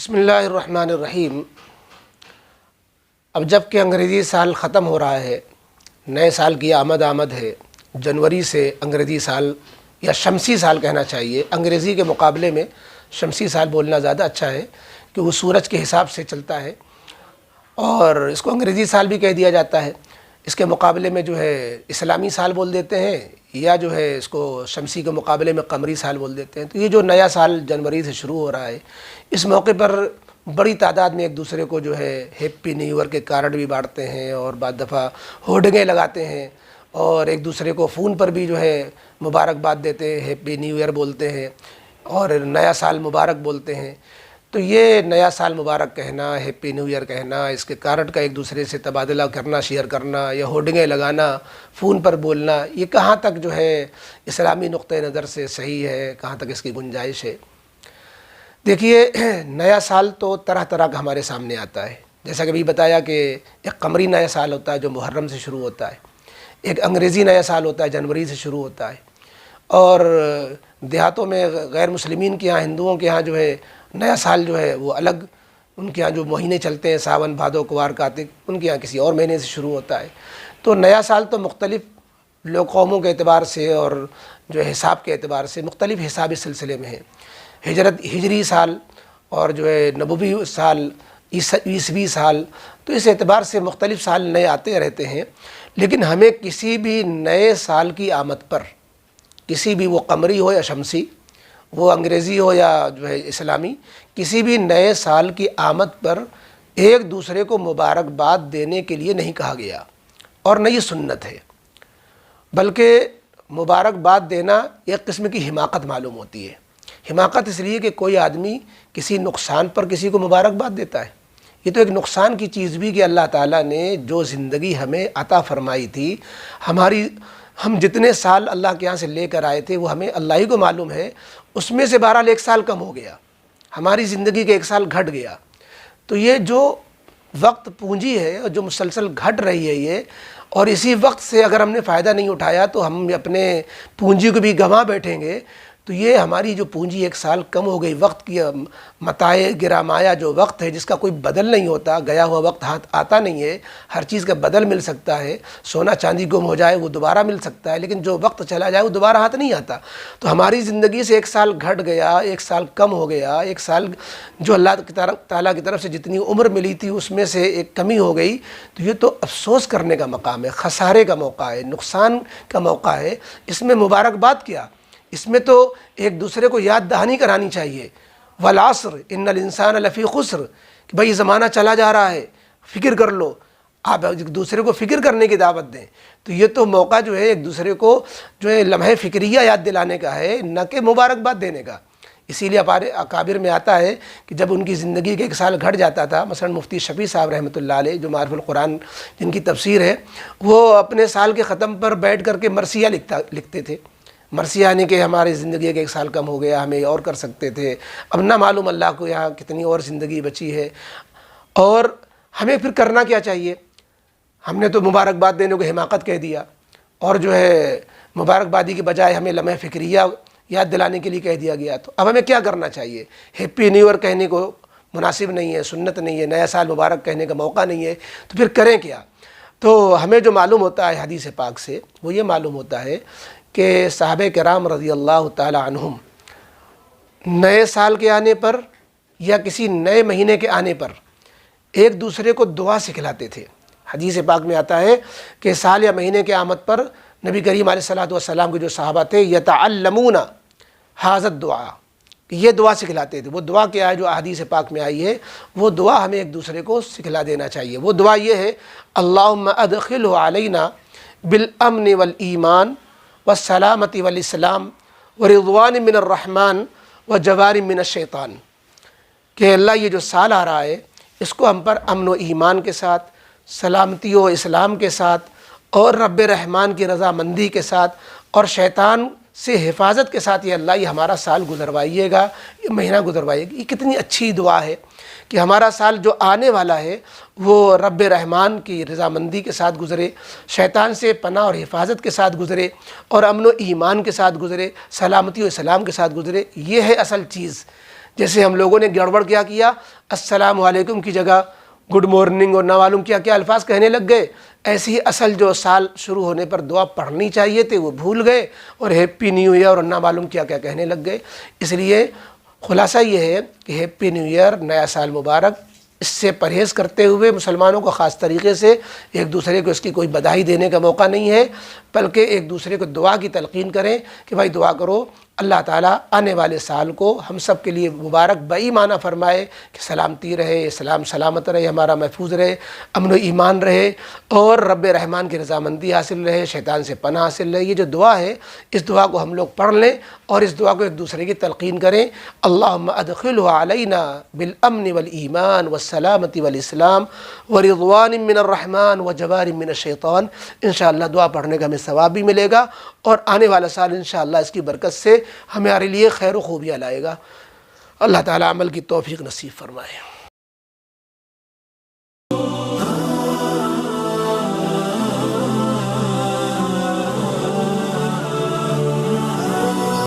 بسم اللہ الرحمن الرحیم۔ اب جب کہ انگریزی سال ختم ہو رہا ہے، نئے سال کی آمد ہے، جنوری سے انگریزی سال یا شمسی سال کہنا چاہیے، انگریزی کے مقابلے میں شمسی سال بولنا زیادہ اچھا ہے کہ وہ سورج کے حساب سے چلتا ہے اور اس کو انگریزی سال بھی کہہ دیا جاتا ہے۔ اس کے مقابلے میں جو ہے اسلامی سال بول دیتے ہیں یا جو ہے اس کو شمسی کے مقابلے میں قمری سال بول دیتے ہیں۔ تو یہ جو نیا سال جنوری سے شروع ہو رہا ہے، اس موقع پر بڑی تعداد میں ایک دوسرے کو جو ہے ہیپی نیو ایئر کے کارڈ بھی بانٹتے ہیں اور بعض دفعہ ہورڈنگیں لگاتے ہیں اور ایک دوسرے کو فون پر بھی جو ہے مبارکباد دیتے ہیں، ہیپی نیو ایئر بولتے ہیں اور نیا سال مبارک بولتے ہیں۔ تو یہ نیا سال مبارک کہنا، ہیپی نیو ایئر کہنا، اس کے کارڈ کا ایک دوسرے سے تبادلہ کرنا، شیئر کرنا یا ہورڈنگیں لگانا، فون پر بولنا، یہ کہاں تک جو ہے اسلامی نقطہ نظر سے صحیح ہے، کہاں تک اس کی گنجائش ہے؟ دیکھیے، نیا سال تو طرح طرح کا ہمارے سامنے آتا ہے۔ جیسا کہ ابھی بتایا کہ ایک قمری نیا سال ہوتا ہے جو محرم سے شروع ہوتا ہے، ایک انگریزی نیا سال ہوتا ہے جنوری سے شروع ہوتا ہے، اور دیہاتوں میں غیر مسلمین کے ہاں، ہندوؤں کے ہاں جو ہے نیا سال جو ہے وہ الگ، ان کے ہاں جو مہینے چلتے ہیں ساون، بھادو، کوار، کارتک، ان کے ہاں کسی اور مہینے سے شروع ہوتا ہے۔ تو نیا سال تو مختلف لوگ قوموں کے اعتبار سے اور جو حساب کے اعتبار سے مختلف حساب اس سلسلے میں ہیں۔ ہجری سال اور جو ہے نبوی سال، عیسوی سال، تو اس اعتبار سے مختلف سال نئے آتے رہتے ہیں۔ لیکن ہمیں کسی بھی نئے سال کی آمد پر، کسی بھی وہ قمری ہو یا شمسی، وہ انگریزی ہو یا جو ہے اسلامی، کسی بھی نئے سال کی آمد پر ایک دوسرے کو مبارکباد دینے کے لیے نہیں کہا گیا اور نہ یہ سنت ہے، بلکہ مبارکباد دینا ایک قسم کی حماقت معلوم ہوتی ہے۔ حماقت اس لیے کہ کوئی آدمی کسی نقصان پر کسی کو مبارکباد دیتا ہے۔ یہ تو ایک نقصان کی چیز بھی کہ اللہ تعالیٰ نے جو زندگی ہمیں عطا فرمائی تھی، ہم جتنے سال اللہ کے یہاں سے لے کر آئے تھے وہ ہمیں اللہ ہی کو معلوم ہے، اس میں سے بہرحال ایک سال کم ہو گیا، ہماری زندگی کے ایک سال گھٹ گیا۔ تو یہ جو وقت پونجی ہے اور جو مسلسل گھٹ رہی ہے یہ، اور اسی وقت سے اگر ہم نے فائدہ نہیں اٹھایا تو ہم اپنے پونجی کو بھی گنوا بیٹھیں گے۔ تو یہ ہماری جو پونجی ایک سال کم ہو گئی، وقت کی متاع گرامایا جو وقت ہے جس کا کوئی بدل نہیں ہوتا، گیا ہوا وقت ہاتھ آتا نہیں ہے، ہر چیز کا بدل مل سکتا ہے، سونا چاندی گم ہو جائے وہ دوبارہ مل سکتا ہے، لیکن جو وقت چلا جائے وہ دوبارہ ہاتھ نہیں آتا۔ تو ہماری زندگی سے ایک سال گھٹ گیا، ایک سال کم ہو گیا، ایک سال جو اللہ تعالیٰ کی طرف سے جتنی عمر ملی تھی اس میں سے ایک کمی ہو گئی۔ تو یہ تو افسوس کرنے کا مقام ہے، خسارے کا موقع ہے، نقصان کا موقع ہے۔ اس میں مبارکباد کیا؟ اس میں تو ایک دوسرے کو یاد دہانی کرانی چاہیے، والعصر ان الانسان لفی خسر، کہ بھائی زمانہ چلا جا رہا ہے، فکر کر لو، آپ ایک دوسرے کو فکر کرنے کی دعوت دیں۔ تو یہ تو موقع جو ہے ایک دوسرے کو جو ہے لمحہ فکریہ یاد دلانے کا ہے، نہ کہ مبارکباد دینے کا۔ اسی لیے ہمارے اکابر میں آتا ہے کہ جب ان کی زندگی کے ایک سال گھٹ جاتا تھا، مثلا مفتی شفیع صاحب رحمۃ اللہ علیہ جو معارف القرآن جن کی تفسیر ہے، وہ اپنے سال کے ختم پر بیٹھ کر کے مرثیہ لکھتے تھے۔ مرثیہ یعنی کہ ہماری زندگی کا ایک سال کم ہو گیا، ہمیں اور کر سکتے تھے، اب نہ معلوم اللہ کو یہاں کتنی اور زندگی بچی ہے، اور ہمیں پھر کرنا کیا چاہیے؟ ہم نے تو مبارکباد دینے کو حماقت کہہ دیا، اور جو ہے مبارکبادی کے بجائے ہمیں لمحہ فکریہ یاد دلانے کے لیے کہہ دیا گیا۔ تو اب ہمیں کیا کرنا چاہیے؟ ہیپی نیو ایئر کہنے کو مناسب نہیں ہے، سنت نہیں ہے، نیا سال مبارک کہنے کا موقع نہیں ہے، تو پھر کریں کیا؟ تو ہمیں جو معلوم ہوتا ہے حدیث پاک سے وہ یہ معلوم ہوتا ہے کہ صحابہ کرام رضی اللہ تعالی عنہم نئے سال کے آنے پر یا کسی نئے مہینے کے آنے پر ایک دوسرے کو دعا سکھلاتے تھے۔ حدیث پاک میں آتا ہے کہ سال یا مہینے کے آمد پر نبی کریم علیہ الصلوۃ والسلام کے جو صحابہ تھے، یتعلمون ھذا الدعاء، یہ دعا سکھلاتے تھے۔ وہ دعا کیا ہے جو حدیث پاک میں آئی ہے، وہ دعا ہمیں ایک دوسرے کو سکھلا دینا چاہیے۔ وہ دعا یہ ہے، اللہم ادخلہ علینا بالامن والایمان والسلامت والاسلام ورضوان من الرحمن وجوار من الشیطان، کہ اللہ یہ جو سال آ رہا ہے اس کو ہم پر امن و ایمان کے ساتھ، سلامتی و اسلام کے ساتھ، اور رب رحمان کی رضامندی کے ساتھ، اور شیطان سے حفاظت کے ساتھ یہ اللہ یہ ہمارا سال گزروائیے گا، یہ مہینہ گزروائیے گا۔ یہ کتنی اچھی دعا ہے کہ ہمارا سال جو آنے والا ہے وہ رب رحمان کی رضامندی کے ساتھ گزرے، شیطان سے پناہ اور حفاظت کے ساتھ گزرے، اور امن و ایمان کے ساتھ گزرے، سلامتی و اسلام کے ساتھ گزرے۔ یہ ہے اصل چیز جیسے ہم لوگوں نے گڑبڑ کیا السلام علیکم کی جگہ گڈ مارننگ اور نہ معلوم کیا الفاظ کہنے لگ گئے، ایسی ہی اصل جو سال شروع ہونے پر دعا پڑھنی چاہیے تھی وہ بھول گئے اور ہیپی نیو ایئر اور نہ معلوم کیا کہنے لگ گئے۔ اس لیے خلاصہ یہ ہے کہ ہیپی نیو ایئر، نیا سال مبارک، اس سے پرہیز کرتے ہوئے مسلمانوں کو خاص طریقے سے ایک دوسرے کو اس کی کوئی بدائی دینے کا موقع نہیں ہے، بلکہ ایک دوسرے کو دعا کی تلقین کریں کہ بھائی دعا کرو اللہ تعالیٰ آنے والے سال کو ہم سب کے لیے مبارک بئی معنی فرمائے کہ سلامتی رہے، اسلام سلامت رہے، ہمارا محفوظ رہے، امن و ایمان رہے اور رب رحمان کی رضامندی حاصل رہے، شیطان سے پناہ حاصل رہے۔ یہ جو دعا ہے اس دعا کو ہم لوگ پڑھ لیں اور اس دعا کو ایک دوسرے کی تلقین کریں۔ اللہم ادخلہ علینا بالامن والایمان والسلامت والاسلام ورضوان من الرحمن وجبار من الشیطان۔ انشاءاللہ دعا پڑھنے کا ہمیں ثواب بھی ملے گا اور آنے والا سال انشاءاللہ اس کی برکت سے ہمارے لیے خیر و خوبیاں لائے گا۔ اللہ تعالیٰ عمل کی توفیق نصیب فرمائے۔